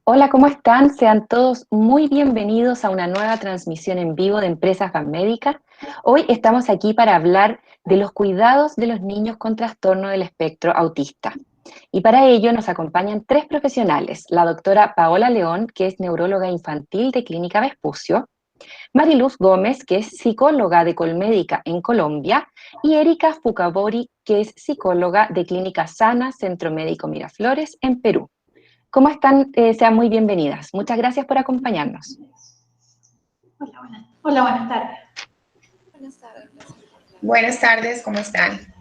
Hola, ¿cómo están? Sean todos muy bienvenidos a una nueva transmisión en vivo de Empresas Banmédicas. Hoy estamos aquí para hablar de los cuidados de los niños con trastorno del espectro autista. Y para ello nos acompañan tres profesionales, la doctora Paola León, que es neuróloga infantil de Clínica Vespucio, Mariluz Gómez, que es psicóloga de Colmédica en Colombia, y Erika Fucabori, que es psicóloga de Clínica Sana, Centro Médico Miraflores, en Perú. ¿Cómo están? Sean muy bienvenidas. Muchas gracias por acompañarnos. Hola, buenas tardes. Buenas tardes, ¿cómo están?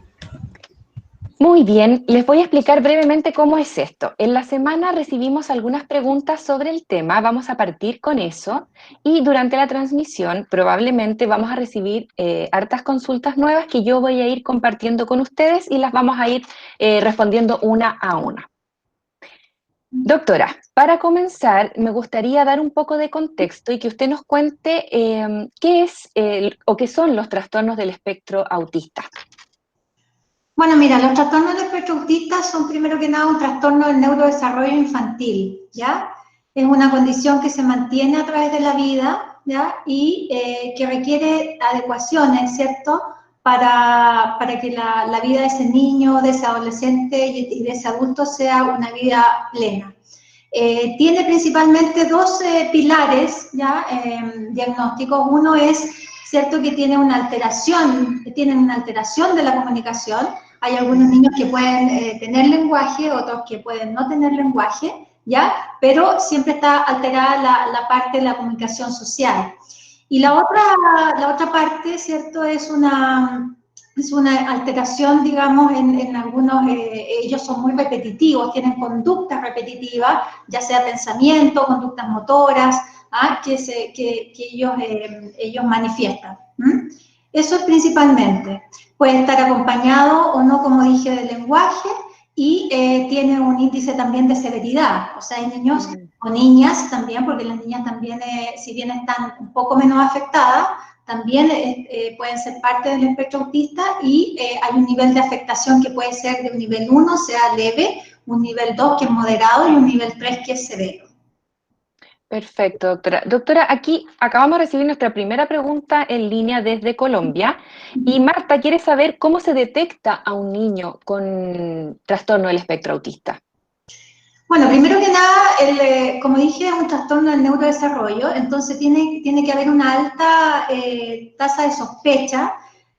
Muy bien, les voy a explicar brevemente cómo es esto. En la semana recibimos algunas preguntas sobre el tema, vamos a partir con eso y durante la transmisión probablemente vamos a recibir hartas consultas nuevas que yo voy a ir compartiendo con ustedes y las vamos a ir respondiendo una a una. Doctora, para comenzar, me gustaría dar un poco de contexto y que usted nos cuente qué es o qué son los trastornos del espectro autista. Bueno, mira, los trastornos del espectro autista son primero que nada un trastorno del neurodesarrollo infantil, ¿ya? Es una condición que se mantiene a través de la vida, ¿ya? Y que requiere adecuaciones, ¿cierto? Para que la vida de ese niño, de ese adolescente y de ese adulto sea una vida plena. Tiene principalmente dos pilares, ¿ya? Diagnósticos. Uno es, cierto, que tienen una alteración de la comunicación. Hay algunos niños que pueden tener lenguaje, otros que pueden no tener lenguaje, ¿ya? Pero siempre está alterada la parte de la comunicación social. Y la otra parte, ¿cierto? Es una alteración, digamos, en algunos, ellos son muy repetitivos, tienen conductas repetitivas, ya sea pensamiento, conductas motoras, que ellos manifiestan. Eso es principalmente. Puede estar acompañado o no, como dije, del lenguaje y tiene un índice también de severidad. O sea, hay niños o niñas también, porque las niñas también, si bien están un poco menos afectadas, también pueden ser parte del espectro autista y hay un nivel de afectación que puede ser de un nivel 1, sea leve, un nivel 2 que es moderado y un nivel 3 que es severo. Perfecto, doctora. Doctora, aquí acabamos de recibir nuestra primera pregunta en línea desde Colombia y Marta quiere saber cómo se detecta a un niño con trastorno del espectro autista. Bueno, primero que nada, como dije, es un trastorno del neurodesarrollo, entonces tiene que haber una alta tasa de sospecha,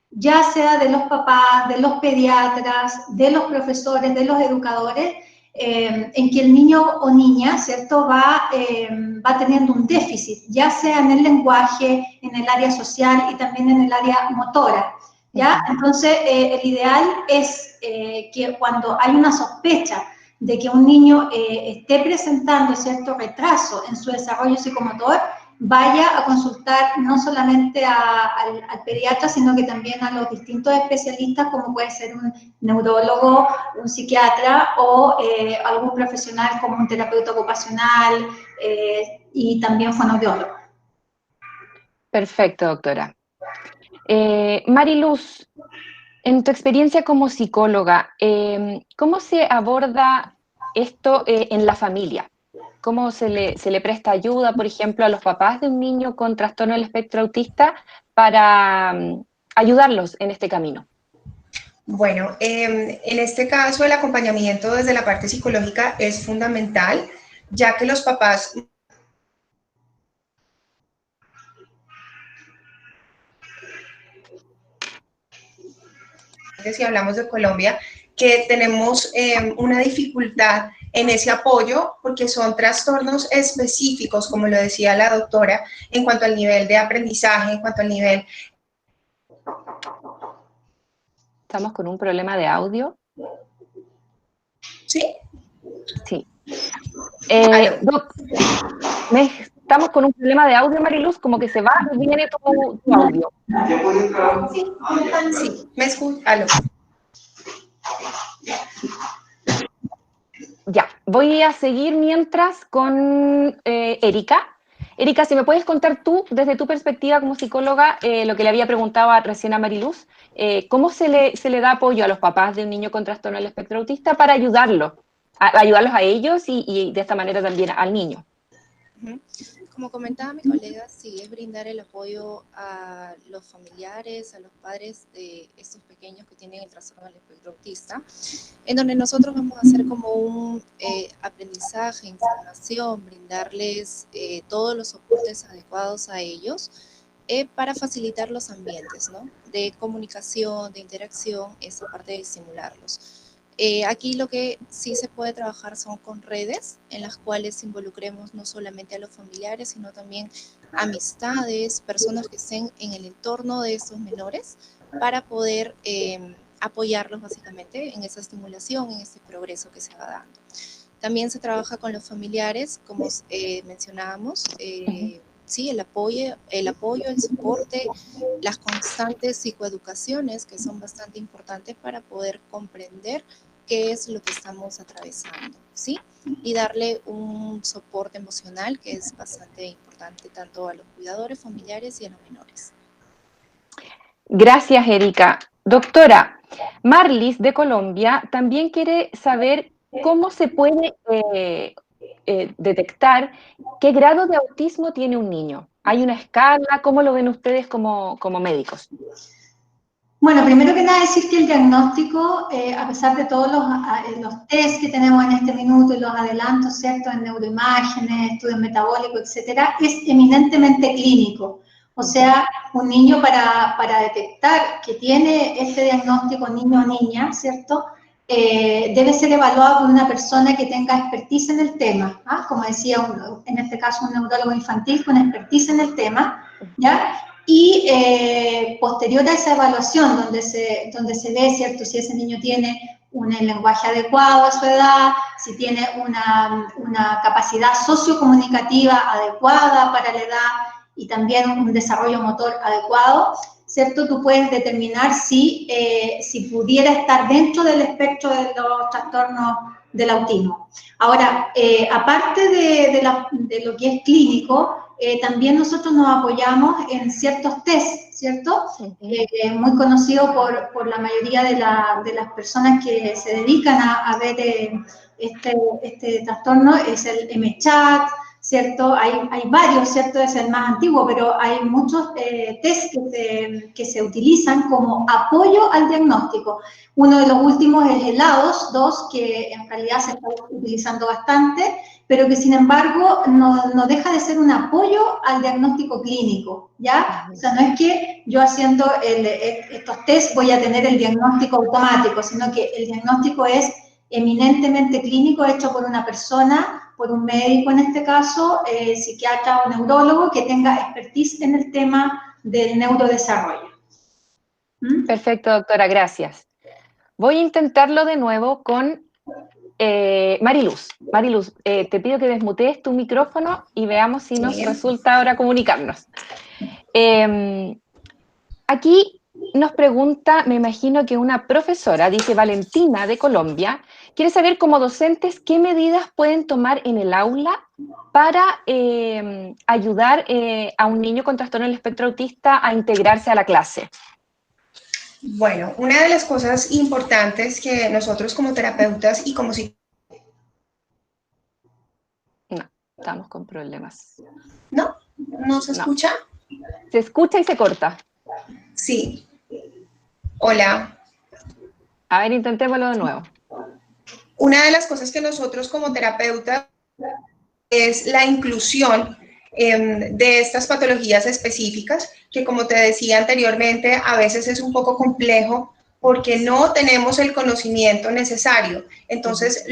ya sea de los papás, de los pediatras, de los profesores, de los educadores, en que el niño o niña, ¿cierto?, va teniendo un déficit, ya sea en el lenguaje, en el área social y también en el área motora, ¿ya? Entonces, el ideal es que cuando hay una sospecha de que un niño esté presentando cierto retraso en su desarrollo psicomotor, vaya a consultar no solamente al pediatra, sino que también a los distintos especialistas, como puede ser un neurólogo, un psiquiatra o algún profesional como un terapeuta ocupacional y también fonoaudiólogo. Perfecto, doctora. Mariluz, en tu experiencia como psicóloga, ¿cómo se aborda esto en la familia? ¿Cómo se le presta ayuda, por ejemplo, a los papás de un niño con trastorno del espectro autista para ayudarlos en este camino? Bueno, en este caso el acompañamiento desde la parte psicológica es fundamental, ya que los papás si hablamos de Colombia, que tenemos una dificultad en ese apoyo porque son trastornos específicos, como lo decía la doctora, en cuanto al nivel de aprendizaje, en cuanto al nivel... ¿Estamos con un problema de audio? ¿Sí? Sí. ¿Aló? Estamos con un problema de audio, Mariluz, como que se va y viene tu audio. Sí, ¿me escuchas? ¿Aló? Ya, voy a seguir mientras con Erika. Erika, si me puedes contar tú, desde tu perspectiva como psicóloga, lo que le había preguntado recién a Mariluz, ¿cómo se le da apoyo a los papás de un niño con trastorno del espectro autista para ayudarlo ayudarlos a ellos y de esta manera también al niño. Como comentaba mi colega, sí, es brindar el apoyo a los familiares, a los padres de estos pequeños que tienen el trastorno del espectro autista, en donde nosotros vamos a hacer como un aprendizaje, información, brindarles todos los soportes adecuados a ellos para facilitar los ambientes, ¿no? De comunicación, de interacción, esa parte de estimularlos. Aquí lo que sí se puede trabajar son con redes en las cuales involucremos no solamente a los familiares, sino también amistades, personas que estén en el entorno de estos menores para poder apoyarlos básicamente en esa estimulación, en este progreso que se va dando. También se trabaja con los familiares, como mencionábamos, sí, el apoyo, el soporte, las constantes psicoeducaciones que son bastante importantes para poder comprender qué es lo que estamos atravesando, ¿sí? Y darle un soporte emocional que es bastante importante tanto a los cuidadores familiares y a los menores. Gracias, Erika. Doctora, Marlis de Colombia también quiere saber cómo se puede detectar qué grado de autismo tiene un niño. ¿Hay una escala? ¿Cómo lo ven ustedes como médicos? Bueno, primero que nada decir que el diagnóstico, a pesar de todos los test que tenemos en este minuto y los adelantos, ¿cierto?, en neuroimágenes, estudios metabólicos, etcétera, es eminentemente clínico. O sea, un niño para detectar que tiene este diagnóstico, niño o niña, ¿cierto?, debe ser evaluado por una persona que tenga expertise en el tema, ¿ah? Como decía, en este caso un neurólogo infantil con expertise en el tema, ¿ya? Y posterior a esa evaluación, donde se ve, ¿cierto?, si ese niño tiene un lenguaje adecuado a su edad, si tiene una capacidad sociocomunicativa adecuada para la edad y también un desarrollo motor adecuado, ¿cierto?, tú puedes determinar si pudiera estar dentro del espectro de los trastornos del autismo. Ahora, aparte de lo que es clínico, también nosotros nos apoyamos en ciertos test, ¿cierto? Muy conocido por la mayoría de las personas que se dedican a ver este trastorno, es el M-Chat, ¿cierto? Hay varios, ¿cierto? Es el más antiguo, pero hay muchos test que se utilizan como apoyo al diagnóstico. Uno de los últimos es el A2, que en realidad se está utilizando bastante, pero que sin embargo no deja de ser un apoyo al diagnóstico clínico, ¿ya? O sea, no es que yo haciendo estos test voy a tener el diagnóstico automático, sino que el diagnóstico es eminentemente clínico, hecho por una persona, por un médico en este caso, psiquiatra o neurólogo que tenga expertise en el tema del neurodesarrollo. Perfecto, doctora, gracias. Voy a intentarlo de nuevo con Mariluz. Mariluz, te pido que desmutees tu micrófono y veamos si nos resulta ahora comunicarnos. Aquí nos pregunta, me imagino que una profesora, dice Valentina de Colombia, quiere saber como docentes qué medidas pueden tomar en el aula para ayudar a un niño con trastorno del espectro autista a integrarse a la clase. Bueno, una de las cosas importantes que nosotros como terapeutas y como No, estamos con problemas. ¿No? ¿No se escucha? Se escucha y se corta. Sí. Hola. A ver, intentémoslo de nuevo. Una de las cosas que nosotros como terapeutas es la inclusión de estas patologías específicas, que como te decía anteriormente, a veces es un poco complejo porque no tenemos el conocimiento necesario. Entonces,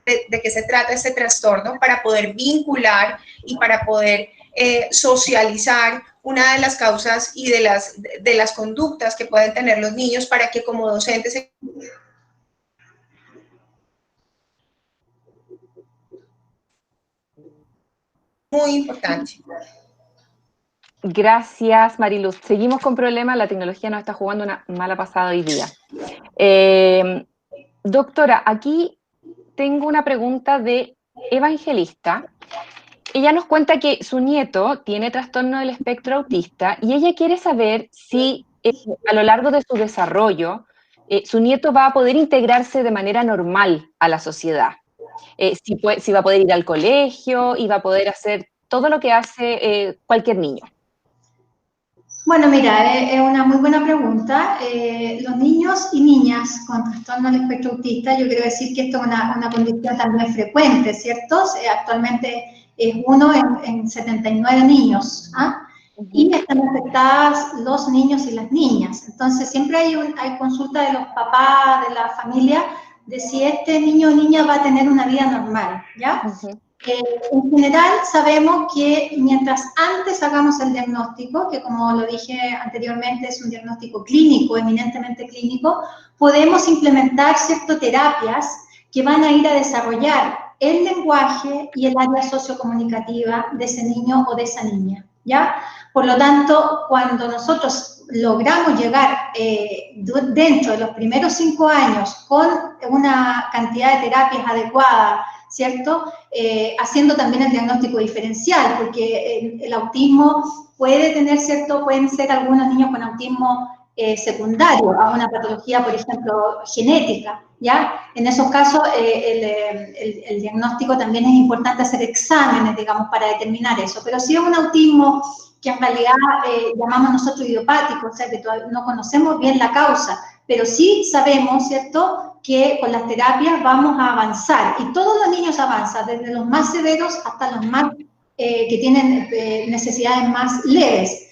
de qué se trata este trastorno para poder vincular y para poder socializar una de las causas y de las conductas que pueden tener los niños para que como docentes muy importante. Gracias, Mariluz. Seguimos con problemas, la tecnología nos está jugando una mala pasada hoy día. Doctora, aquí tengo una pregunta de Evangelista. Ella nos cuenta que su nieto tiene trastorno del espectro autista y ella quiere saber si a lo largo de su desarrollo, su nieto va a poder integrarse de manera normal a la sociedad. Si va a poder ir al colegio y va a poder hacer todo lo que hace cualquier niño. Bueno, mira, es una muy buena pregunta. Los niños y niñas con trastorno del espectro autista, yo quiero decir que esto es una condición también frecuente, ¿cierto? Actualmente es uno en 79 niños, ¿ah? Y están afectadas los niños y las niñas. Entonces, siempre hay consulta de los papás, de la familia, de si este niño o niña va a tener una vida normal, ¿ya? En general, sabemos que mientras antes hagamos el diagnóstico, que como lo dije anteriormente es un diagnóstico clínico, eminentemente clínico, podemos implementar ciertas terapias que van a ir a desarrollar el lenguaje y el área sociocomunicativa de ese niño o de esa niña, ¿ya? Por lo tanto, cuando nosotros logramos llegar dentro de los primeros 5 años con una cantidad de terapias adecuada, ¿cierto? Haciendo también el diagnóstico diferencial, porque el autismo puede tener, ¿cierto? Pueden ser algunos niños con autismo secundario a una patología, por ejemplo, genética, ¿ya? En esos casos, el diagnóstico también es importante hacer exámenes, digamos, para determinar eso, pero si es un autismo que en realidad llamamos nosotros idiopático, o sea, que todavía no conocemos bien la causa, pero sí sabemos, ¿cierto?, que con las terapias vamos a avanzar, y todos los niños avanzan, desde los más severos hasta los más que tienen necesidades más leves.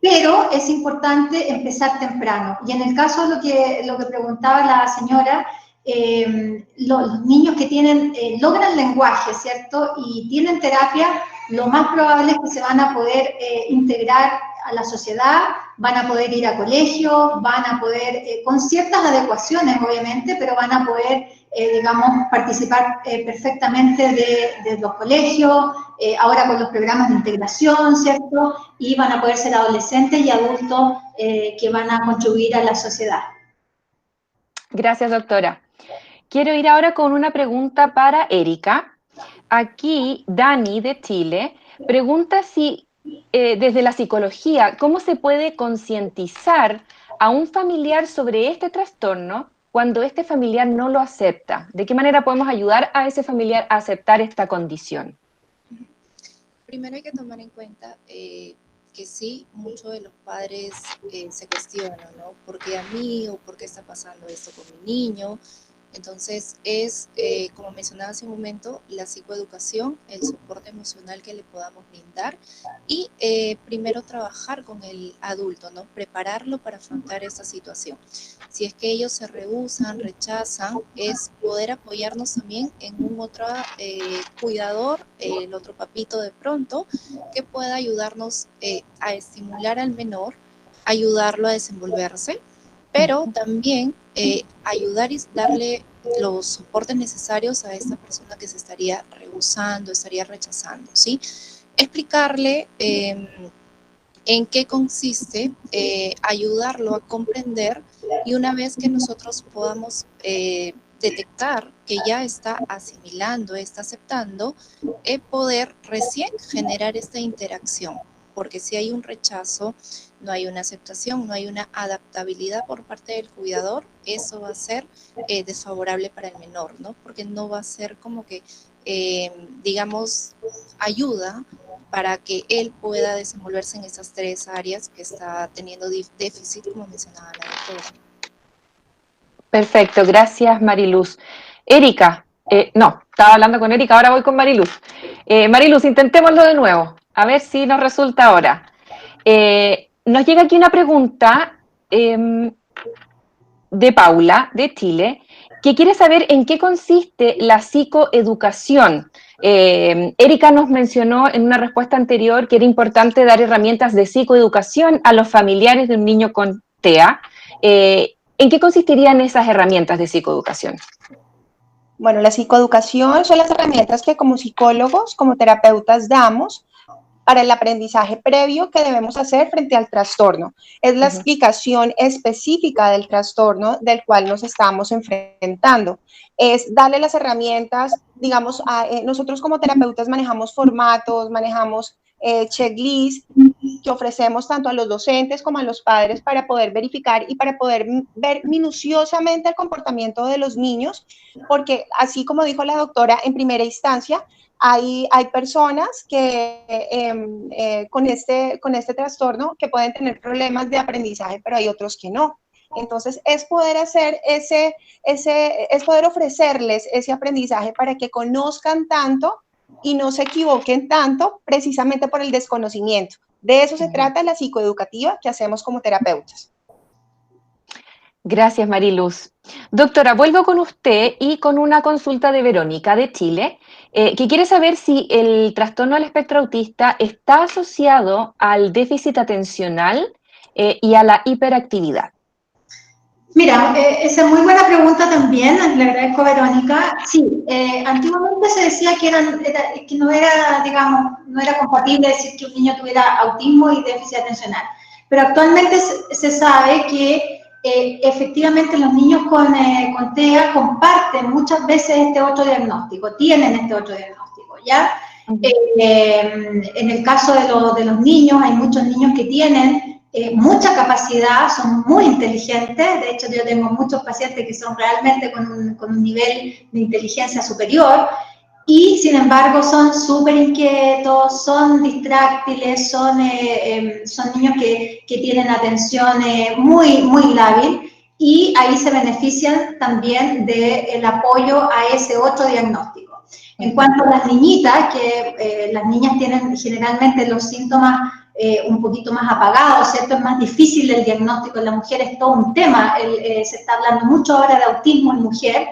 Pero es importante empezar temprano. Y en el caso de lo que preguntaba la señora, los niños que logran lenguaje, ¿cierto?, y tienen terapia, lo más probable es que se van a poder integrar a la sociedad, van a poder ir a colegio, van a poder, con ciertas adecuaciones obviamente, pero van a poder, digamos, participar perfectamente de los colegios, ahora con los programas de integración, ¿cierto? Y van a poder ser adolescentes y adultos que van a contribuir a la sociedad. Gracias, doctora. Quiero ir ahora con una pregunta para Erika. Aquí, Dani, de Chile, pregunta si desde la psicología, ¿cómo se puede concientizar a un familiar sobre este trastorno cuando este familiar no lo acepta? ¿De qué manera podemos ayudar a ese familiar a aceptar esta condición? Primero hay que tomar en cuenta que sí, muchos de los padres se cuestionan, ¿no? ¿Por qué a mí? ¿O por qué está pasando esto con mi niño? Entonces es, como mencionaba hace un momento, la psicoeducación, el soporte emocional que le podamos brindar y primero trabajar con el adulto, ¿no? Prepararlo para afrontar esta situación. Si es que ellos se rehúsan, rechazan, es poder apoyarnos también en un otro cuidador, el otro papito de pronto, que pueda ayudarnos a estimular al menor, ayudarlo a desenvolverse, pero también ayudar y darle los soportes necesarios a esta persona que se estaría rehusando, estaría rechazando, ¿sí? Explicarle en qué consiste, ayudarlo a comprender, y una vez que nosotros podamos detectar que ya está asimilando, está aceptando, poder recién generar esta interacción, porque si hay un rechazo, no hay una aceptación, no hay una adaptabilidad por parte del cuidador, eso va a ser desfavorable para el menor, ¿no? Porque no va a ser como que, digamos, ayuda para que él pueda desenvolverse en esas 3 áreas que está teniendo déficit, como mencionaba la doctora. Perfecto, gracias Mariluz. Erika, no, estaba hablando con Erika, ahora voy con Mariluz. Mariluz, intentémoslo de nuevo, a ver si nos resulta ahora. Nos llega aquí una pregunta de Paula, de Chile, que quiere saber en qué consiste la psicoeducación. Erika nos mencionó en una respuesta anterior que era importante dar herramientas de psicoeducación a los familiares de un niño con TEA. ¿En qué consistirían esas herramientas de psicoeducación? Bueno, la psicoeducación son las herramientas que como psicólogos, como terapeutas damos para el aprendizaje previo que debemos hacer frente al trastorno. Es la explicación específica del trastorno del cual nos estamos enfrentando. Es darle las herramientas, digamos, nosotros como terapeutas manejamos formatos, manejamos checklists y que ofrecemos tanto a los docentes como a los padres para poder verificar y para poder ver minuciosamente el comportamiento de los niños, porque así como dijo la doctora, en primera instancia, hay personas que con este trastorno que pueden tener problemas de aprendizaje, pero hay otros que no. Entonces, es poder hacer es poder ofrecerles ese aprendizaje para que conozcan tanto y no se equivoquen tanto precisamente por el desconocimiento. De eso se trata la psicoeducativa que hacemos como terapeutas. Gracias, Mariluz. Doctora, vuelvo con usted y con una consulta de Verónica de Chile, que quiere saber si el trastorno del espectro autista está asociado al déficit atencional y a la hiperactividad. Mira, esa es muy buena pregunta también, le agradezco a Verónica. Sí, antiguamente se decía que no era, digamos, no era compatible decir que un niño tuviera autismo y déficit atencional, pero actualmente se sabe que efectivamente los niños con TEA comparten muchas veces este otro diagnóstico, tienen este otro diagnóstico, ¿ya? En el caso de los niños, hay muchos niños que tienen mucha capacidad, son muy inteligentes. De hecho, yo tengo muchos pacientes que son realmente con un nivel de inteligencia superior y, sin embargo, son súper inquietos, son distráctiles, son niños que tienen atención muy, muy lábil, y ahí se benefician también del apoyo a ese otro diagnóstico. En cuanto a las niñitas, que las niñas tienen generalmente los síntomas un poquito más apagados, ¿cierto? Es más difícil el diagnóstico en la mujer, es todo un tema, se está hablando mucho ahora de autismo en mujer.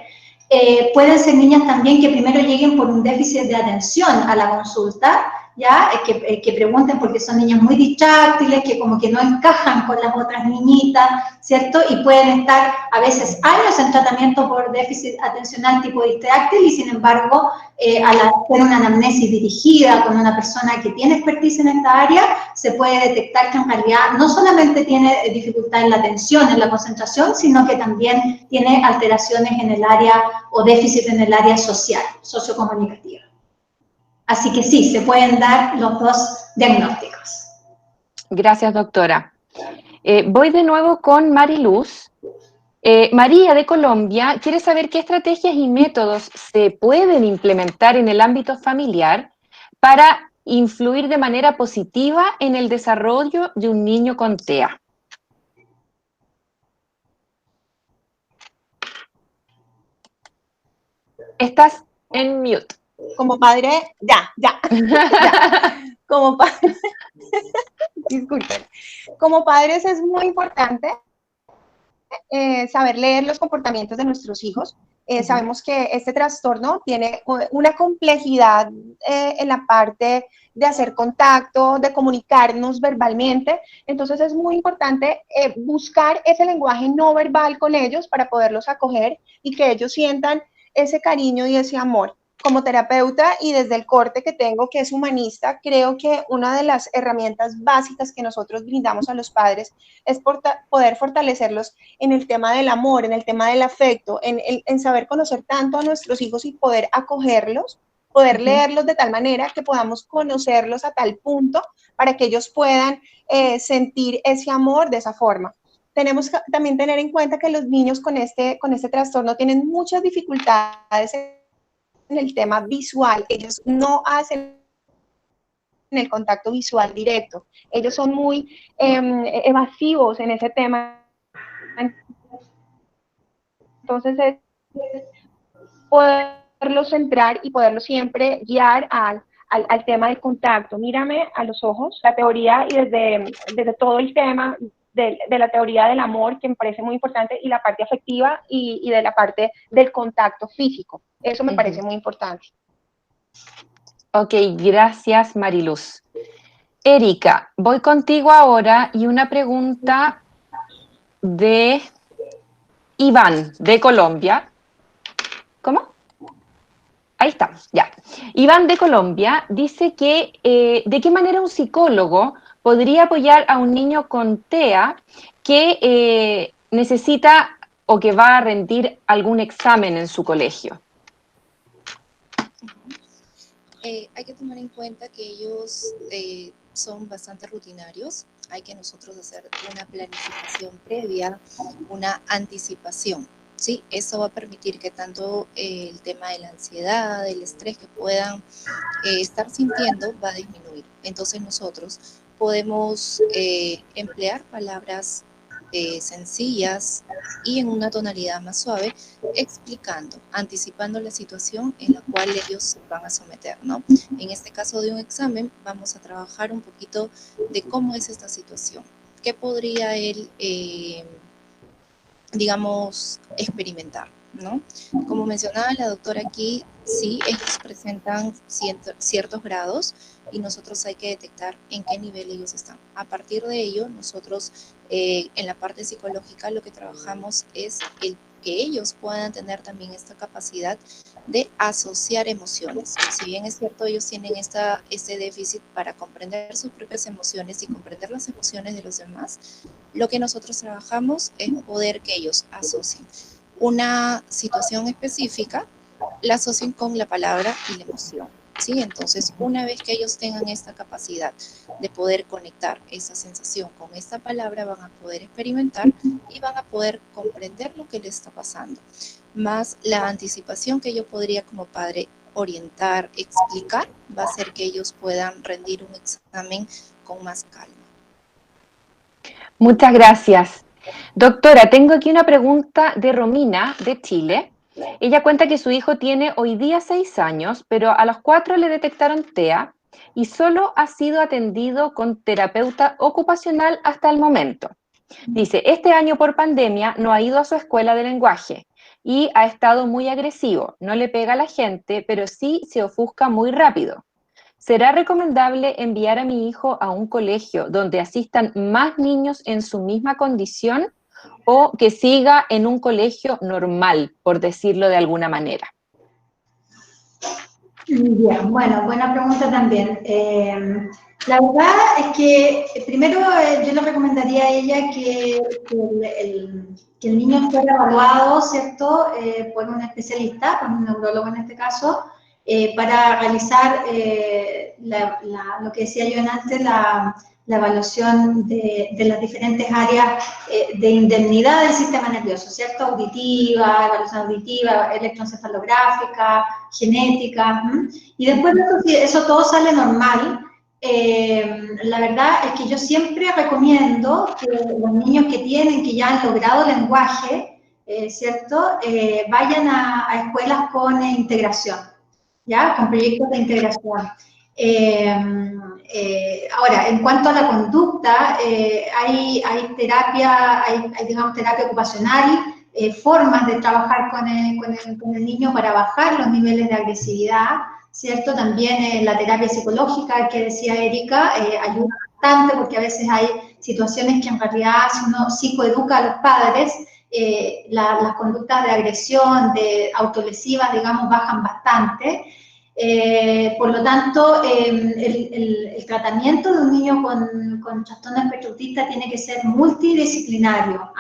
Pueden ser niñas también que primero lleguen por un déficit de atención a la consulta, ¿ya? Que pregunten porque son niñas muy distráctiles, que como que no encajan con las otras niñitas, ¿cierto? Y pueden estar a veces años en tratamiento por déficit atencional tipo distráctil y, sin embargo, al hacer una anamnesis dirigida con una persona que tiene expertise en esta área, se puede detectar que en realidad no solamente tiene dificultad en la atención, en la concentración, sino que también tiene alteraciones en el área o déficit en el área social, sociocomunicativa. Así que sí, se pueden dar los dos diagnósticos. Gracias, doctora. Voy de nuevo con Mariluz. María de Colombia quiere saber qué estrategias y métodos se pueden implementar en el ámbito familiar para influir de manera positiva en el desarrollo de un niño con TEA. Estás en mute. Como padre, ya. Como padre, disculpen. Como padres es muy importante saber leer los comportamientos de nuestros hijos. Sabemos que este trastorno tiene una complejidad en la parte de hacer contacto, de comunicarnos verbalmente. Entonces es muy importante buscar ese lenguaje no verbal con ellos para poderlos acoger y que ellos sientan ese cariño y ese amor. Como terapeuta y desde el corte que tengo, que es humanista, creo que una de las herramientas básicas que nosotros brindamos a los padres es poder fortalecerlos en el tema del amor, en el tema del afecto, en saber conocer tanto a nuestros hijos y poder acogerlos, poder leerlos de tal manera que podamos conocerlos a tal punto para que ellos puedan sentir ese amor de esa forma. Tenemos que también tener en cuenta que los niños con este trastorno tienen muchas dificultades en el tema visual. Ellos no hacen el contacto visual directo. Ellos son muy evasivos en ese tema. Entonces es poderlos centrar y poderlos siempre guiar al tema del contacto. Mírame a los ojos, la teoría y desde todo el tema de la teoría del amor, que me parece muy importante, y la parte afectiva y de la parte del contacto físico. Eso me parece muy importante. Ok, gracias, Mariluz. Erika, voy contigo ahora y una pregunta de Iván, de Colombia. ¿Cómo? Ahí estamos, ya. Iván de Colombia dice que ¿de qué manera un psicólogo podría apoyar a un niño con TEA que necesita o que va a rendir algún examen en su colegio? Hay que tomar en cuenta que ellos son bastante rutinarios. Hay que nosotros hacer una planificación previa, una anticipación. ¿Sí? Eso va a permitir que tanto el tema de la ansiedad, el estrés que puedan estar sintiendo va a disminuir. Entonces nosotros podemos emplear palabras sencillas y en una tonalidad más suave, explicando, anticipando la situación en la cual ellos se van a someter, ¿no? En este caso de un examen, vamos a trabajar un poquito de cómo es esta situación. ¿Qué podría él, digamos, experimentar, ¿no? Como mencionaba la doctora aquí, sí, ellos presentan ciertos grados y nosotros hay que detectar en qué nivel ellos están. A partir de ello, nosotros en la parte psicológica lo que trabajamos es el que ellos puedan tener también esta capacidad de asociar emociones. Si bien es cierto, ellos tienen este déficit para comprender sus propias emociones y comprender las emociones de los demás, lo que nosotros trabajamos es poder que ellos asocien una situación específica, la asocien con la palabra y la emoción. ¿Sí? Entonces, una vez que ellos tengan esta capacidad de poder conectar esa sensación con esta palabra, van a poder experimentar y van a poder comprender lo que les está pasando. Más la anticipación que yo podría como padre orientar, explicar, va a hacer que ellos puedan rendir un examen con más calma. Muchas gracias. Doctora, tengo aquí una pregunta de Romina, de Chile. Ella cuenta que su hijo tiene hoy día 6 años, pero a los 4 le detectaron TEA y solo ha sido atendido con terapeuta ocupacional hasta el momento. Dice, este año por pandemia no ha ido a su escuela de lenguaje y ha estado muy agresivo. No le pega a la gente, pero sí se ofusca muy rápido. ¿Será recomendable enviar a mi hijo a un colegio donde asistan más niños en su misma condición o que siga en un colegio normal, por decirlo de alguna manera? Bien, bueno, buena pregunta también. La verdad es que primero yo le recomendaría a ella que el niño fuera evaluado, ¿cierto? Por un especialista, por un neurólogo en este caso, para realizar lo que decía yo antes, la evaluación de las diferentes áreas de indemnidad del sistema nervioso, ¿cierto? Auditiva, evaluación auditiva, electroencefalográfica, genética, y después de eso, si eso todo sale normal, la verdad es que yo siempre recomiendo que los niños que ya han logrado lenguaje, ¿cierto? Vayan a escuelas con integración, ¿ya? Con proyectos de integración. Ahora, en cuanto a la conducta, hay terapia, digamos, terapia ocupacional, formas de trabajar con el niño para bajar los niveles de agresividad, ¿cierto? También la terapia psicológica que decía Erika ayuda bastante porque a veces hay situaciones que en realidad si uno psicoeduca a los padres, las conductas de agresión, de autolesivas, digamos, bajan bastante. Por lo tanto, el tratamiento de un niño con trastorno espectro autista tiene que ser multidisciplinario.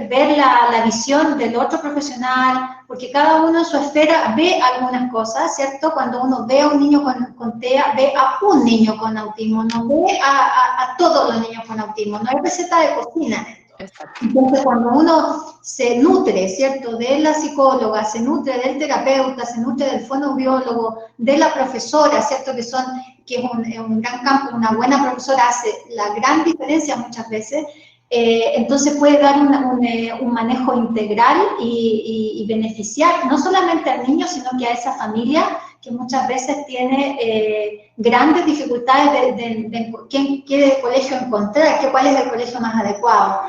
Ver la visión del otro profesional, porque cada uno en su esfera ve algunas cosas, ¿cierto? Cuando uno ve a un niño con TEA, ve a un niño con autismo, no ve a todos los niños con autismo, no hay receta de cocina en esto. Entonces, cuando uno se nutre, ¿cierto?, de la psicóloga, se nutre del terapeuta, se nutre del fonoaudiólogo, de la profesora, ¿cierto?, que es un gran campo, una buena profesora hace la gran diferencia muchas veces, entonces puede dar un manejo integral y beneficiar no solamente al niño, sino que a esa familia que muchas veces tiene grandes dificultades de qué colegio encontrar, cuál es el colegio más adecuado.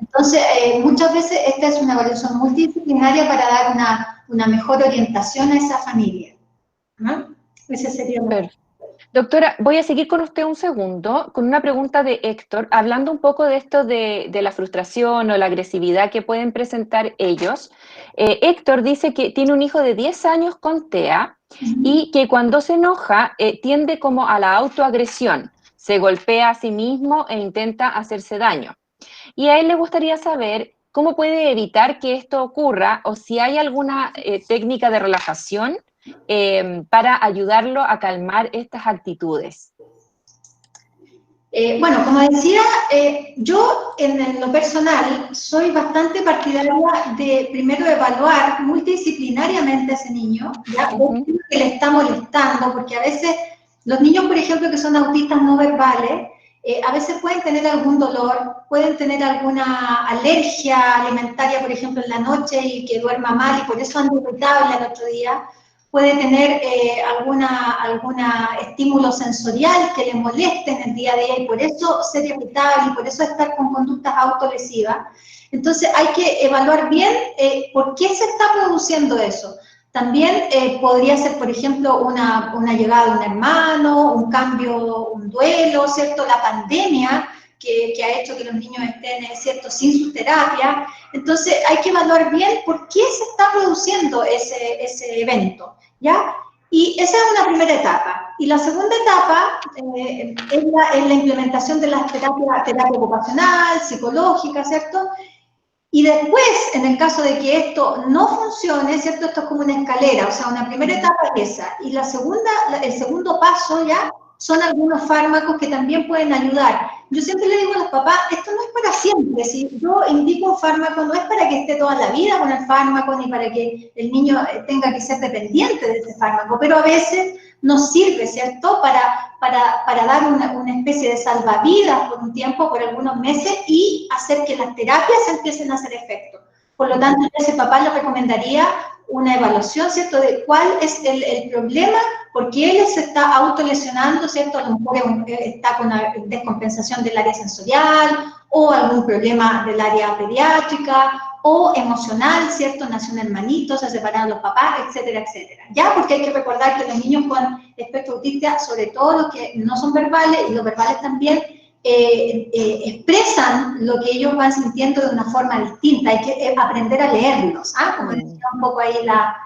Entonces, muchas veces esta es una evaluación multidisciplinaria para dar una mejor orientación a esa familia. Ese sería Perfecto. Doctora, voy a seguir con usted un segundo, con una pregunta de Héctor, hablando un poco de esto de la frustración o la agresividad que pueden presentar ellos. Héctor dice que tiene un hijo de 10 años con TEA y que cuando se enoja tiende como a la autoagresión, se golpea a sí mismo e intenta hacerse daño. Y a él le gustaría saber cómo puede evitar que esto ocurra o si hay alguna técnica de relajación para ayudarlo a calmar estas actitudes? Bueno, como decía, yo en lo personal soy bastante partidaria de primero evaluar multidisciplinariamente a ese niño, ¿ya? Ver qué es lo que le está molestando, porque a veces los niños, por ejemplo, que son autistas no verbales, a veces pueden tener algún dolor, pueden tener alguna alergia alimentaria, por ejemplo, en la noche y que duerma mal y por eso anda irritable al otro día. Puede tener alguna estímulo sensorial que le moleste en el día a día y por eso ser irritable y por eso estar con conductas autolesivas. Entonces hay que evaluar bien por qué se está produciendo eso. También podría ser, por ejemplo, una llegada de un hermano, un cambio, un duelo, ¿cierto? La pandemia que ha hecho que los niños estén, ¿cierto?, sin sus terapias. Entonces hay que evaluar bien por qué se está produciendo ese evento, ¿ya? Y esa es una primera etapa. Y la segunda etapa es la implementación de las terapia ocupacional, psicológica, ¿cierto? Y después, en el caso de que esto no funcione, ¿cierto? Esto es como una escalera, o sea, una primera etapa es esa. Y el segundo paso ya son algunos fármacos que también pueden ayudar. Yo siempre le digo a los papás, esto no es para siempre. Si yo indico un fármaco, no es para que esté toda la vida con el fármaco, ni para que el niño tenga que ser dependiente de ese fármaco, pero a veces nos sirve, ¿cierto? Para dar una especie de salvavidas por un tiempo, por algunos meses, y hacer que las terapias empiecen a hacer efecto. Por lo tanto, a ese papá le recomendaría una evaluación, ¿cierto?, de cuál es el problema, por qué él se está autolesionando, ¿cierto? A lo mejor está con una descompensación del área sensorial, o algún problema del área pediátrica, o emocional, ¿cierto? Nació un hermanito, se separaron los papás, etcétera, etcétera. Ya, porque hay que recordar que los niños con espectro autista, sobre todo los que no son verbales, y los verbales también, expresan lo que ellos van sintiendo de una forma distinta. Hay que aprender a leerlos, ¿ah? Como decía un poco ahí la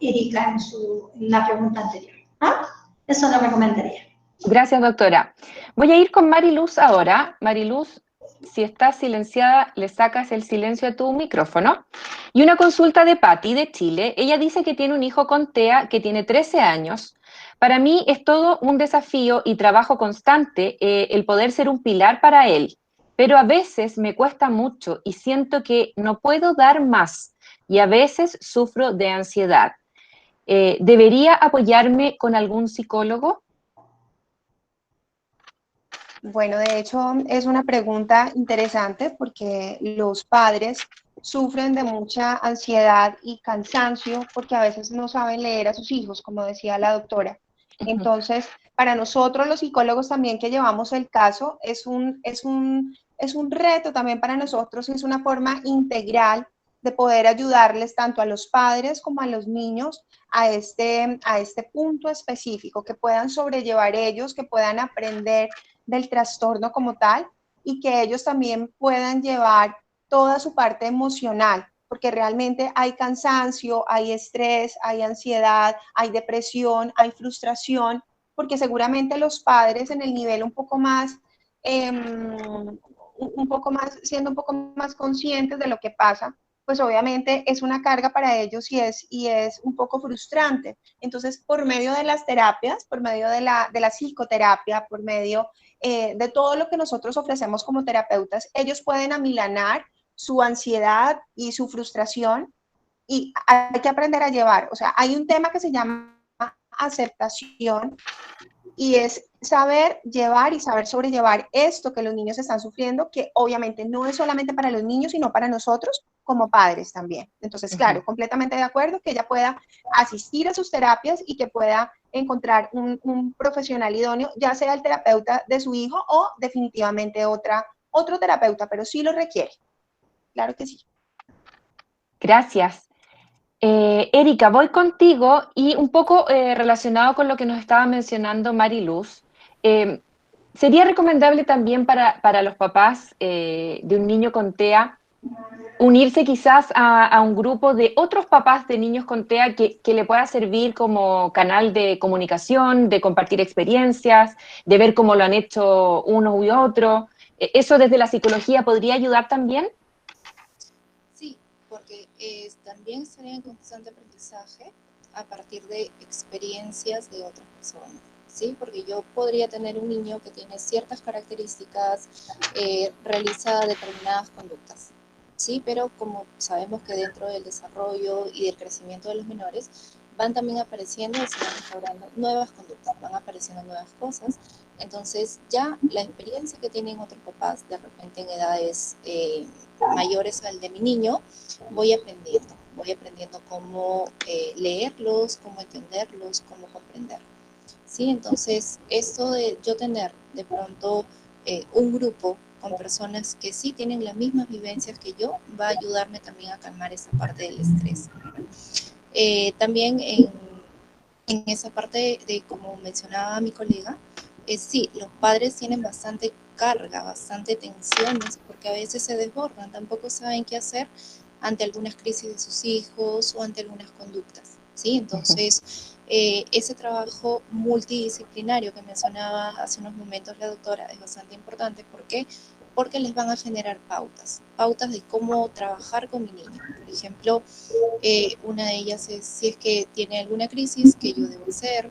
Erika en la pregunta anterior. ¿Ah? Eso lo recomendaría. Gracias, doctora. Voy a ir con Mariluz ahora. Mariluz, si estás silenciada, le sacas el silencio a tu micrófono. Y una consulta de Patti, de Chile. Ella dice que tiene un hijo con TEA que tiene 13 años. Para mí es todo un desafío y trabajo constante el poder ser un pilar para él. Pero a veces me cuesta mucho y siento que no puedo dar más. Y a veces sufro de ansiedad. ¿Debería apoyarme con algún psicólogo? Bueno, de hecho es una pregunta interesante porque los padres sufren de mucha ansiedad y cansancio porque a veces no saben leer a sus hijos, como decía la doctora. Entonces, para nosotros los psicólogos también que llevamos el caso, es un reto también para nosotros, es una forma integral de poder ayudarles tanto a los padres como a los niños a este punto específico, que puedan sobrellevar ellos, que puedan aprender del trastorno como tal y que ellos también puedan llevar toda su parte emocional, porque realmente hay cansancio, hay estrés, hay ansiedad, hay depresión, hay frustración, porque seguramente los padres en el nivel siendo un poco más conscientes de lo que pasa, pues obviamente es una carga para ellos y es un poco frustrante. Entonces, por medio de las terapias, por medio de la psicoterapia, por medio de todo lo que nosotros ofrecemos como terapeutas, ellos pueden amilanar su ansiedad y su frustración y hay que aprender a llevar. O sea, hay un tema que se llama aceptación y es saber llevar y saber sobrellevar esto que los niños están sufriendo, que obviamente no es solamente para los niños, sino para nosotros como padres también. Entonces, claro, completamente de acuerdo que ella pueda asistir a sus terapias y que pueda encontrar un profesional idóneo, ya sea el terapeuta de su hijo o definitivamente otro terapeuta, pero sí lo requiere. Claro que sí. Gracias. Erika, voy contigo y un poco relacionado con lo que nos estaba mencionando Mariluz. ¿Sería recomendable también para los papás de un niño con TEA unirse quizás a un grupo de otros papás de niños con TEA que le pueda servir como canal de comunicación, de compartir experiencias, de ver cómo lo han hecho uno u otro? ¿Eso desde la psicología podría ayudar también? Sí, porque también estaría en constante aprendizaje a partir de experiencias de otras personas, ¿sí? Porque yo podría tener un niño que tiene ciertas características, realiza determinadas conductas, ¿sí? Pero como sabemos que dentro del desarrollo y del crecimiento de los menores, van también apareciendo y se van instaurando nuevas conductas, van apareciendo nuevas cosas. Entonces ya la experiencia que tienen otros papás, de repente en edades mayores al de mi niño, voy aprendiendo cómo leerlos, cómo entenderlos, cómo comprender. ¿Sí? Entonces, esto de yo tener de pronto un grupo con personas que sí tienen las mismas vivencias que yo, va a ayudarme también a calmar esa parte del estrés. También en esa parte de, como mencionaba mi colega, sí, los padres tienen bastante carga, bastante tensiones, porque a veces se desbordan, tampoco saben qué hacer ante algunas crisis de sus hijos o ante algunas conductas, ¿sí? Entonces, ese trabajo multidisciplinario que mencionaba hace unos momentos la doctora es bastante importante. ¿Por qué? Porque les van a generar pautas de cómo trabajar con mi niño. Por ejemplo, una de ellas es si es que tiene alguna crisis, que yo debo hacer,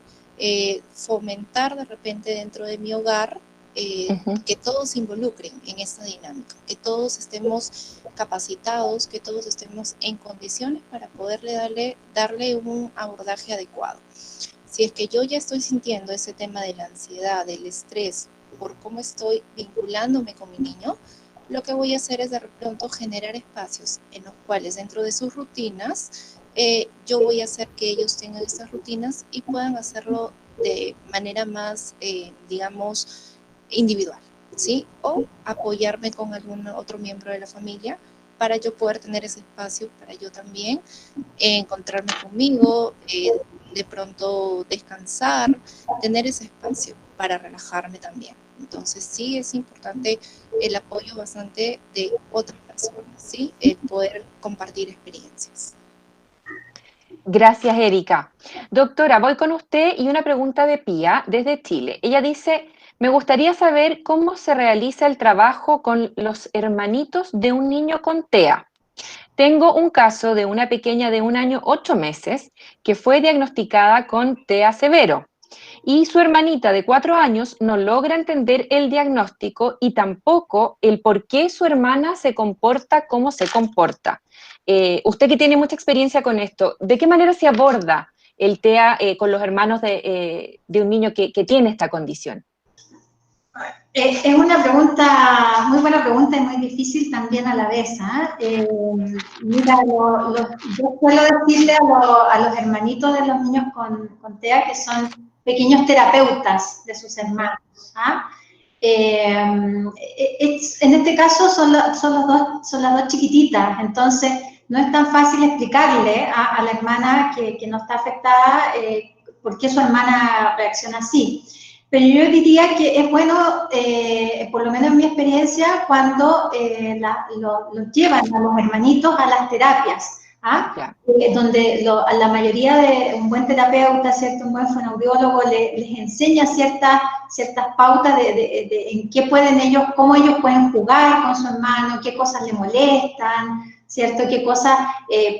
fomentar de repente dentro de mi hogar que todos se involucren en esta dinámica, que todos estemos capacitados, que todos estemos en condiciones para poderle darle un abordaje adecuado. Si es que yo ya estoy sintiendo ese tema de la ansiedad, del estrés, por cómo estoy vinculándome con mi niño, lo que voy a hacer es de pronto generar espacios en los cuales dentro de sus rutinas, yo voy a hacer que ellos tengan estas rutinas y puedan hacerlo de manera más, digamos, individual, ¿sí? O apoyarme con algún otro miembro de la familia para yo poder tener ese espacio, para yo también encontrarme conmigo, de pronto descansar, tener ese espacio para relajarme también. Entonces sí es importante el apoyo bastante de otras personas, ¿sí? El poder compartir experiencias. Gracias, Erika. Doctora, voy con usted y una pregunta de Pía desde Chile. Ella dice, me gustaría saber cómo se realiza el trabajo con los hermanitos de un niño con TEA. Tengo un caso de una pequeña de 1 año 8 meses que fue diagnosticada con TEA severo y su hermanita de 4 años no logra entender el diagnóstico y tampoco el por qué su hermana se comporta como se comporta. Usted que tiene mucha experiencia con esto, ¿de qué manera se aborda el TEA con los hermanos de un niño que tiene esta condición? Es una pregunta, muy buena pregunta y muy difícil también a la vez. Mira, yo suelo decirle a los hermanitos de los niños con TEA que son pequeños terapeutas de sus hermanos. En este caso son las dos chiquititas, entonces no es tan fácil explicarle a la hermana que no está afectada por qué su hermana reacciona así. Pero yo diría que es bueno, por lo menos en mi experiencia, cuando los llevan a los hermanitos a las terapias, donde la mayoría de un buen terapeuta, ¿cierto? Un buen fonoaudiólogo les enseña ciertas pautas de en qué pueden ellos, cómo ellos pueden jugar con su hermano, qué cosas le molestan, ¿cierto? Qué cosas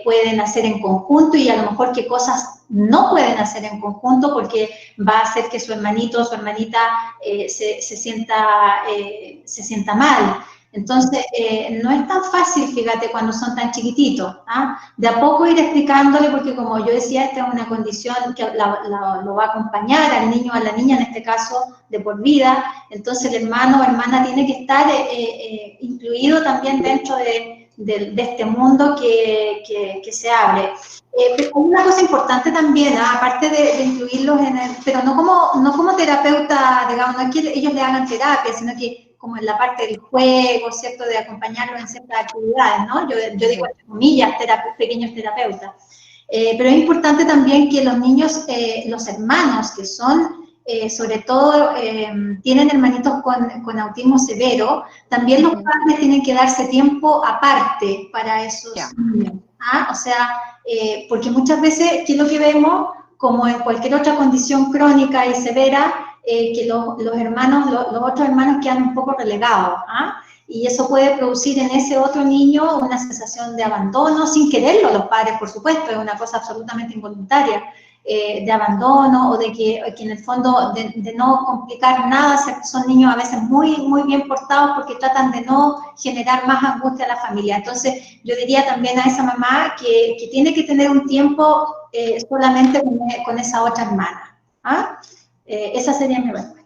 pueden hacer en conjunto y a lo mejor qué cosas no pueden hacer en conjunto porque va a hacer que su hermanito o su hermanita se sienta mal. Entonces, no es tan fácil, fíjate, cuando son tan chiquititos. De a poco ir explicándole, porque como yo decía, esta es una condición que lo va a acompañar al niño o a la niña, en este caso, de por vida. Entonces, el hermano o hermana tiene que estar incluido también dentro de este mundo que se abre. Pero una cosa importante también, aparte de incluirlos pero no como terapeuta, digamos, no es que ellos le hagan terapia, sino que como en la parte del juego, ¿cierto?, de acompañarlos en ciertas actividades, ¿no? Yo digo, entre comillas, pequeños terapeutas. Pero es importante también que los niños, los hermanos que son, sobre todo, tienen hermanitos con autismo severo, también los padres tienen que darse tiempo aparte para esos niños. O sea, porque muchas veces, ¿qué es lo que vemos? Como en cualquier otra condición crónica y severa, que los otros hermanos quedan un poco relegados. y eso puede producir en ese otro niño una sensación de abandono, sin quererlo los padres, por supuesto, es una cosa absolutamente involuntaria, de abandono o de que en el fondo de no complicar nada, son niños a veces muy, muy bien portados porque tratan de no generar más angustia a la familia. Entonces yo diría también a esa mamá que tiene que tener un tiempo solamente con esa otra hermana. ¿Ah? Esa sería mi respuesta.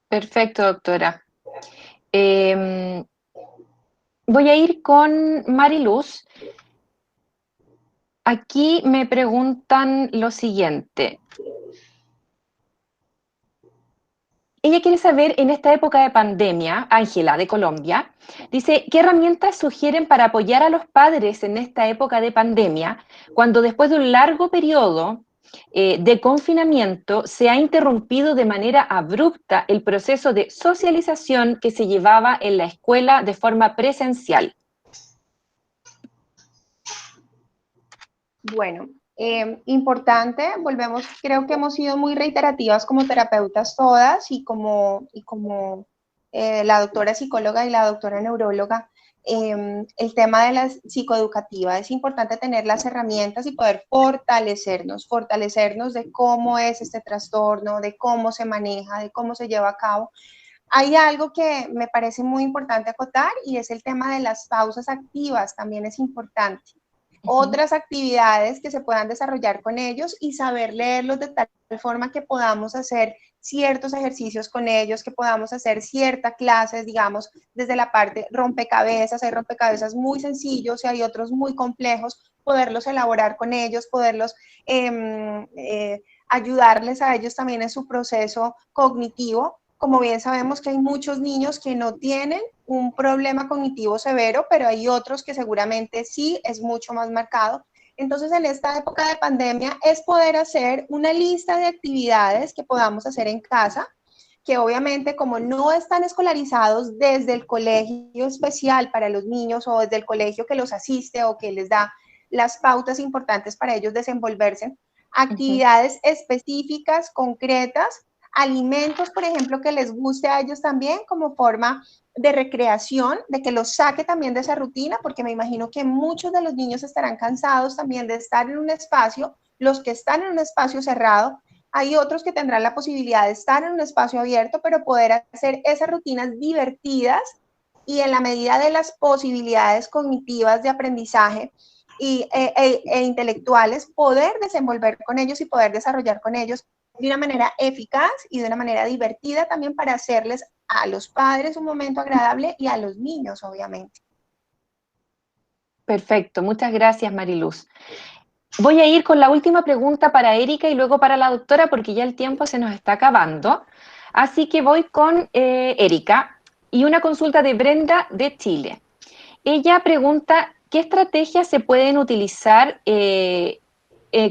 Perfecto, doctora. Voy a ir con Mariluz. Aquí me preguntan lo siguiente. Ella quiere saber, en esta época de pandemia, Ángela, de Colombia, dice, ¿qué herramientas sugieren para apoyar a los padres en esta época de pandemia, cuando después de un largo periodo de confinamiento se ha interrumpido de manera abrupta el proceso de socialización que se llevaba en la escuela de forma presencial? Bueno, importante, volvemos, creo que hemos sido muy reiterativas como terapeutas todas y como la doctora psicóloga y la doctora neuróloga, el tema de la psicoeducativa, es importante tener las herramientas y poder fortalecernos de cómo es este trastorno, de cómo se maneja, de cómo se lleva a cabo. Hay algo que me parece muy importante acotar y es el tema de las pausas activas, también es importante. Otras actividades que se puedan desarrollar con ellos y saber leerlos de tal forma que podamos hacer ciertos ejercicios con ellos, que podamos hacer ciertas clases, digamos, desde la parte rompecabezas, hay rompecabezas muy sencillos y hay otros muy complejos, poderlos elaborar con ellos, poderlos ayudarles a ellos también en su proceso cognitivo. Como bien sabemos que hay muchos niños que no tienen un problema cognitivo severo, pero hay otros que seguramente sí es mucho más marcado. Entonces, en esta época de pandemia es poder hacer una lista de actividades que podamos hacer en casa, que obviamente como no están escolarizados desde el colegio especial para los niños o desde el colegio que los asiste o que les da las pautas importantes para ellos desenvolverse, actividades específicas, concretas, alimentos, por ejemplo, que les guste a ellos también como forma de recreación, de que los saque también de esa rutina, porque me imagino que muchos de los niños estarán cansados también de estar en un espacio, los que están en un espacio cerrado, hay otros que tendrán la posibilidad de estar en un espacio abierto, pero poder hacer esas rutinas divertidas y en la medida de las posibilidades cognitivas de aprendizaje e intelectuales, poder desenvolver con ellos y poder desarrollar con ellos de una manera eficaz y de una manera divertida también para hacerles a los padres un momento agradable y a los niños, obviamente. Perfecto, muchas gracias, Mariluz. Voy a ir con la última pregunta para Erika y luego para la doctora porque ya el tiempo se nos está acabando. Así que voy con Erika y una consulta de Brenda de Chile. Ella pregunta, ¿qué estrategias se pueden utilizar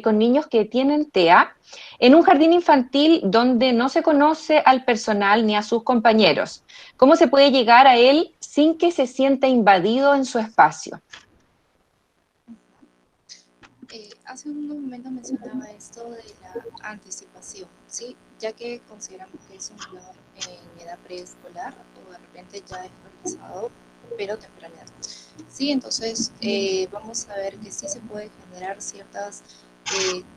con niños que tienen TEA en un jardín infantil donde no se conoce al personal ni a sus compañeros? ¿Cómo se puede llegar a él sin que se sienta invadido en su espacio? Hace unos momentos mencionaba esto de la anticipación, ¿sí? Ya que consideramos que es un menor en edad preescolar o de repente ya escolarizado, pero temprana edad. Sí, entonces vamos a ver que sí se puede generar ciertas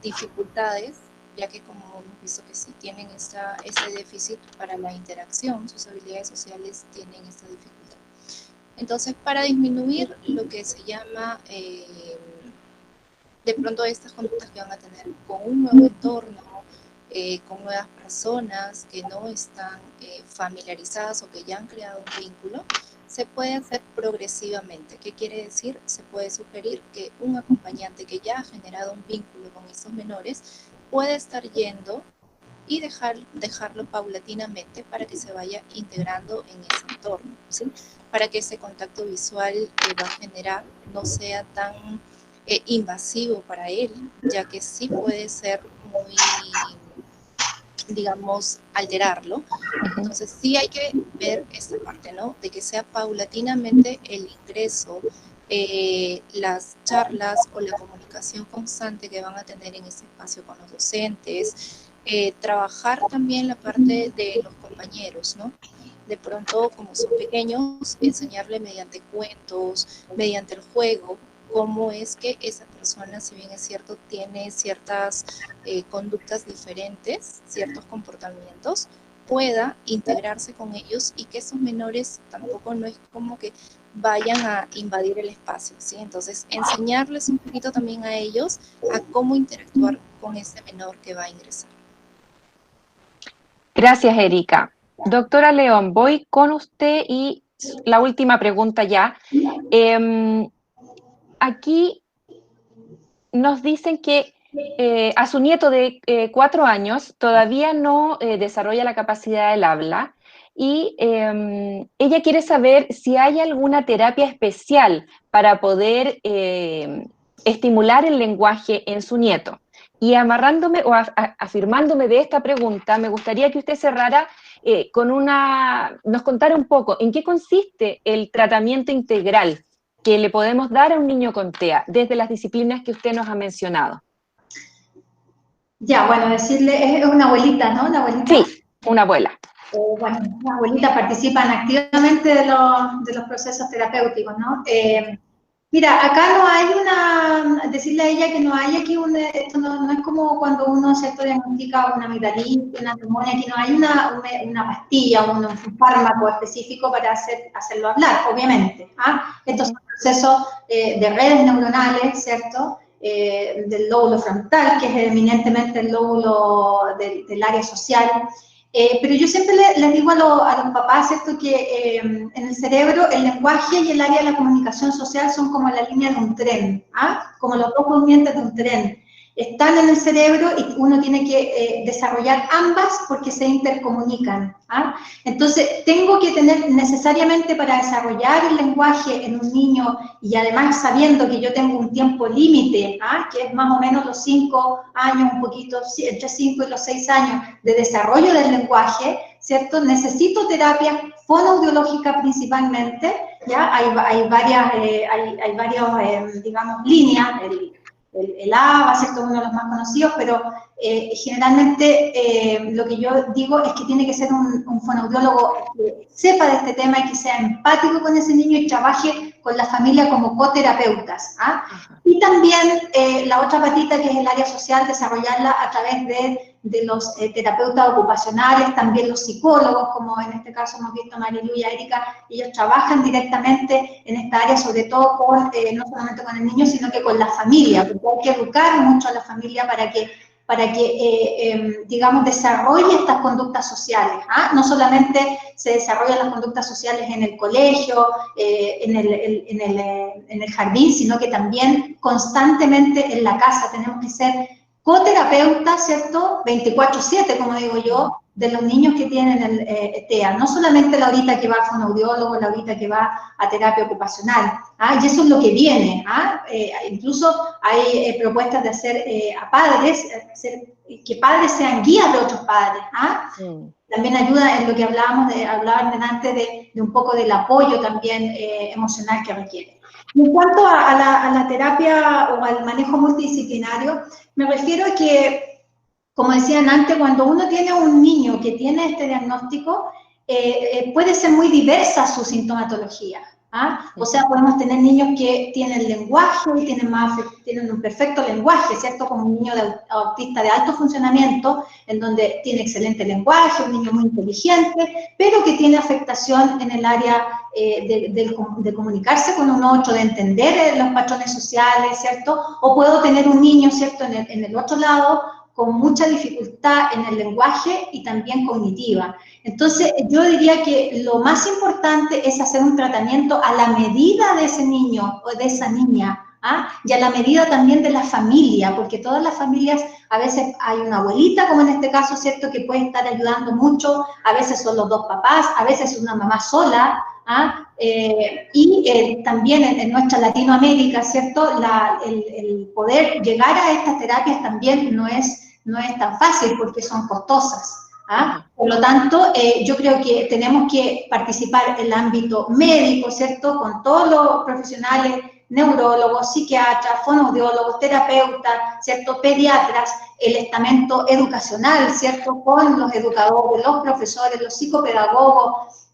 dificultades, ya que como hemos visto que sí tienen ese déficit para la interacción, sus habilidades sociales tienen esta dificultad. Entonces, para disminuir lo que se llama de pronto estas conductas que van a tener con un nuevo entorno, con nuevas personas que no están familiarizadas o que ya han creado un vínculo, se puede hacer progresivamente. ¿Qué quiere decir? Se puede sugerir que un acompañante que ya ha generado un vínculo con estos menores puede estar yendo y dejarlo paulatinamente para que se vaya integrando en ese entorno, ¿sí? Para que ese contacto visual que va a generar no sea tan invasivo para él, ya que sí puede ser muy, digamos, alterarlo. Entonces sí hay que ver esta parte, ¿no? De que sea paulatinamente el ingreso, las charlas o la comunicación constante que van a tener en ese espacio con los docentes, trabajar también la parte de los compañeros, ¿no? de pronto, como son pequeños, enseñarle mediante cuentos, mediante el juego, cómo es que esa persona, si bien es cierto, tiene ciertas conductas diferentes, ciertos comportamientos, pueda integrarse con ellos y que esos menores tampoco no es como que vayan a invadir el espacio, ¿sí? Entonces, enseñarles un poquito también a ellos a cómo interactuar con ese menor que va a ingresar. Gracias, Erika. Doctora León, voy con usted y la última pregunta ya. Aquí nos dicen que a su nieto de 4 años todavía no desarrolla la capacidad del habla y ella quiere saber si hay alguna terapia especial para poder estimular el lenguaje en su nieto. Y amarrándome o afirmándome de esta pregunta, me gustaría que usted cerrara nos contara un poco en qué consiste el tratamiento integral que le podemos dar a un niño con TEA desde las disciplinas que usted nos ha mencionado. Ya, bueno, decirle, es una abuelita, ¿no? Una abuelita. Sí, una abuela. Bueno, las abuelitas participan activamente de los procesos terapéuticos, ¿no? Mira, acá no hay decirle a ella que no hay aquí esto no es como cuando uno se diagnostica una amigdalitis, una neumonía, aquí no hay una pastilla, un fármaco específico para hacerlo hablar, obviamente. Estos son procesos de redes neuronales, ¿cierto? Del lóbulo frontal, que es eminentemente el lóbulo del área social. Pero yo siempre les digo a los papás, ¿cierto?, que en el cerebro el lenguaje y el área de la comunicación social son como la línea de un tren, como los dos movimientos de un tren. Están en el cerebro y uno tiene que desarrollar ambas porque se intercomunican. Entonces, tengo que tener necesariamente para desarrollar el lenguaje en un niño y además sabiendo que yo tengo un tiempo límite, que es más o menos los 5 años, un poquito, entre 5 y los 6 años de desarrollo del lenguaje, ¿cierto? Necesito terapia fonoaudiológica principalmente, ¿ya? Hay varias, digamos, líneas, el ABA, ¿cierto? Uno de los más conocidos, pero generalmente lo que yo digo es que tiene que ser un fonoaudiólogo que sepa de este tema y que sea empático con ese niño y trabaje con la familia como coterapeutas. Y también la otra patita, que es el área social, desarrollarla a través de los terapeutas ocupacionales, también los psicólogos, como en este caso hemos visto Marilu y Erika, ellos trabajan directamente en esta área, sobre todo no solamente con el niño, sino que con la familia, porque hay que educar mucho a la familia para que digamos, desarrolle estas conductas sociales. No solamente se desarrollan las conductas sociales en el colegio, en el jardín, sino que también constantemente en la casa. Tenemos que ser coterapeutas, ¿cierto? 24/7, como digo yo, de los niños que tienen el TEA. No solamente la horita que va a fonoaudiólogo, la horita que va a terapia ocupacional. Y eso es lo que viene. Incluso hay propuestas de hacer a padres, que padres sean guías de otros padres. También ayuda en lo que hablaban antes de un poco del apoyo también emocional que requiere. En cuanto a la terapia o al manejo multidisciplinario, me refiero a que, como decían antes, cuando uno tiene un niño que tiene este diagnóstico, puede ser muy diversa su sintomatología. O sea, podemos tener niños que tienen lenguaje, tienen un perfecto lenguaje, ¿cierto? Como un niño autista de alto funcionamiento, en donde tiene excelente lenguaje, un niño muy inteligente, pero que tiene afectación en el área de comunicarse con un otro, de entender los patrones sociales, ¿cierto? O puedo tener un niño, ¿cierto?, en el otro lado, con mucha dificultad en el lenguaje y también cognitiva. Entonces, yo diría que lo más importante es hacer un tratamiento a la medida de ese niño o de esa niña, y a la medida también de la familia, porque todas las familias, a veces hay una abuelita, como en este caso, ¿cierto?, que puede estar ayudando mucho, a veces son los dos papás, a veces es una mamá sola, y también en nuestra Latinoamérica, ¿cierto?, el poder llegar a estas terapias también no es tan fácil porque son costosas. Por lo tanto, yo creo que tenemos que participar en el ámbito médico, ¿cierto?, con todos los profesionales, neurólogos, psiquiatras, fonoaudiólogos, terapeutas, ¿cierto?, pediatras, el estamento educacional, ¿cierto?, con los educadores, los profesores, los psicopedagogos,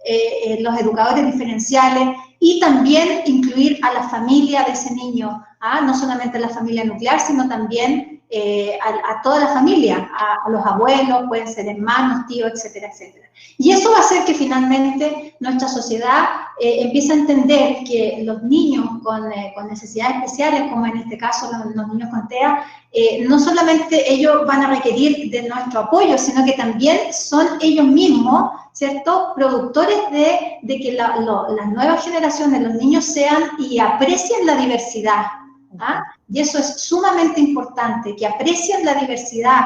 los educadores diferenciales y también incluir a la familia de ese niño, no solamente a la familia nuclear, sino también a toda la familia, a los abuelos, pueden ser hermanos, tíos, etcétera, etcétera. Y eso va a hacer que finalmente nuestra sociedad empiece a entender que los niños con necesidades especiales, como en este caso los niños con TEA, no solamente ellos van a requerir de nuestro apoyo, sino que también son ellos mismos, ¿cierto?, productores de que las nuevas generaciones, los niños sean y aprecien la diversidad. Y eso es sumamente importante, que aprecien la diversidad,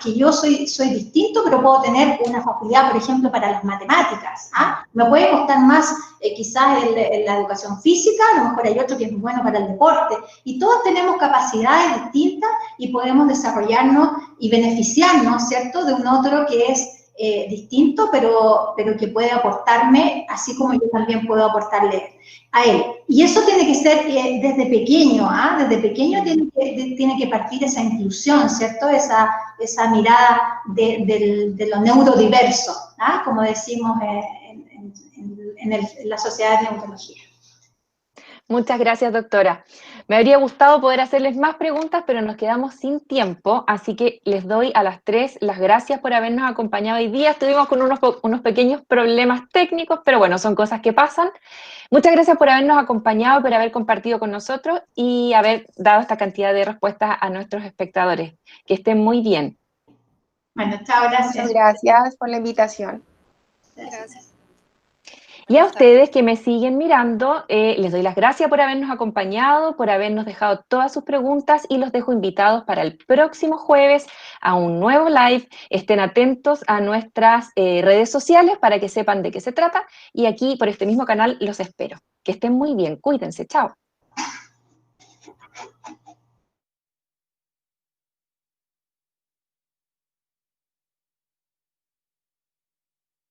que yo soy distinto, pero puedo tener una facilidad, por ejemplo, para las matemáticas. Me puede costar más quizás en la educación física, a lo mejor hay otro que es muy bueno para el deporte, y todos tenemos capacidades distintas y podemos desarrollarnos y beneficiarnos, ¿cierto?, de un otro que es distinto, pero que puede aportarme, así como yo también puedo aportarle a él. Y eso tiene que ser desde pequeño, desde pequeño tiene que partir esa inclusión, ¿cierto? Esa mirada de lo neurodiverso, como decimos en la sociedad de neurología. Muchas gracias, doctora. Me habría gustado poder hacerles más preguntas, pero nos quedamos sin tiempo, así que les doy a las tres las gracias por habernos acompañado hoy día. Estuvimos con unos pequeños problemas técnicos, pero bueno, son cosas que pasan. Muchas gracias por habernos acompañado, por haber compartido con nosotros y haber dado esta cantidad de respuestas a nuestros espectadores. Que estén muy bien. Bueno, chao, gracias. Muchas gracias por la invitación. Gracias. Y a ustedes que me siguen mirando, les doy las gracias por habernos acompañado, por habernos dejado todas sus preguntas y los dejo invitados para el próximo jueves a un nuevo live. Estén atentos a nuestras redes sociales para que sepan de qué se trata y aquí por este mismo canal los espero. Que estén muy bien, cuídense, chao.